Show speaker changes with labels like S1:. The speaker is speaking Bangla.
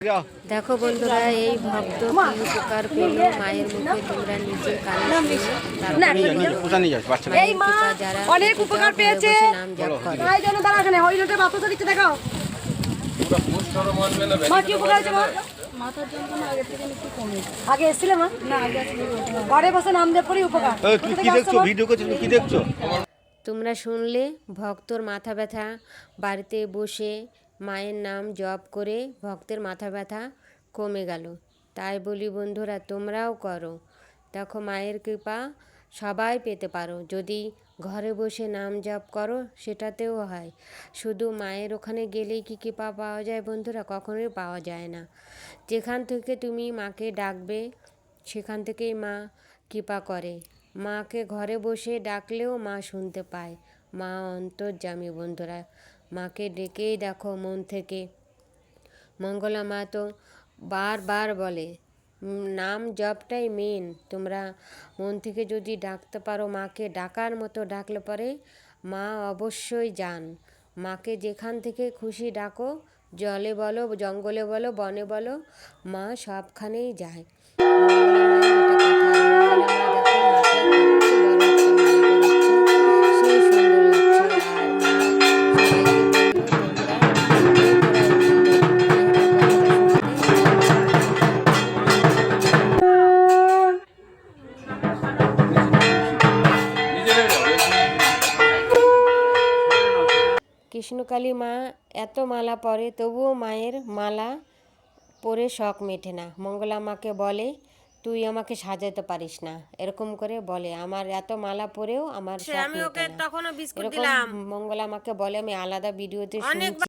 S1: দেখো বন্ধুরা, এই ভক্ত কি উপকার পেল মায়ের মুখে তোমরা নিজে কানে শুনে যারা
S2: অনেক উপকার পেয়েছে
S1: নাম জপ করে।
S2: তাই জন্য দাঁড়াখানে ওই লোটে বাতা তো দিচ্ছে দেখো মা কি উপকার আছে মা? মাথার যন্ত্রণা আগে থেকে একটু কমেছে। আগে এসেছিলে মা? না আগে আসলে ঘরে বসে নাম জপ করি উপকার।
S3: কি দেখছো ভিডিও করছো কি দেখছো?
S1: তোমরা শুনলে ভক্তর মাথা ব্যথা বাড়িতে বসে মায়ের নাম জপ করে ভক্তের মাথা ব্যথা কমে গেল। তাই বলি বন্ধুরা, তোমরাও করো। দেখো মায়ের কৃপা সবাই পেতে পারো যদি ঘরে বসে নাম জপ করো, সেটাতেও হয়। শুধু মায়ের ওখানে গেলেই কি কৃপা পাওয়া যায় বন্ধুরা? কখনোই পাওয়া যায় না। যেখান থেকে তুমি মাকে ডাকবে সেখান থেকেই মা কৃপা করে। মাকে ঘরে বসে ডাকলেও মা শুনতে পায়। মা অন্তর্যামী বন্ধুরা। মাকে ডেকেই দেখো মন থেকে। মঙ্গলা মা তো বারবার বলে নাম জপটাই মেন। তোমরা মন থেকে যদি ডাকতে পারো, মাকে ডাকার মতো ডাকলে পরে মা অবশ্যই যান। মাকে যেখান থেকে খুশি ডাকো, জলে বলো, জঙ্গলে বলো, বনে বলো, মা সবখানেই যায়। কৃষ্ণকালী মা এত মালা পরে, তবুও মায়ের মালা পরে শখ মেটে না। মঙ্গলা মাকে বলে তুই আমাকে সাজাতে পারিস না, এরকম করে বলে। আমার এত মালা পরেও আমার শখ মেটে না। এরকম মঙ্গলা মাকে বলে। আমি আলাদা ভিডিওতে শুনছি।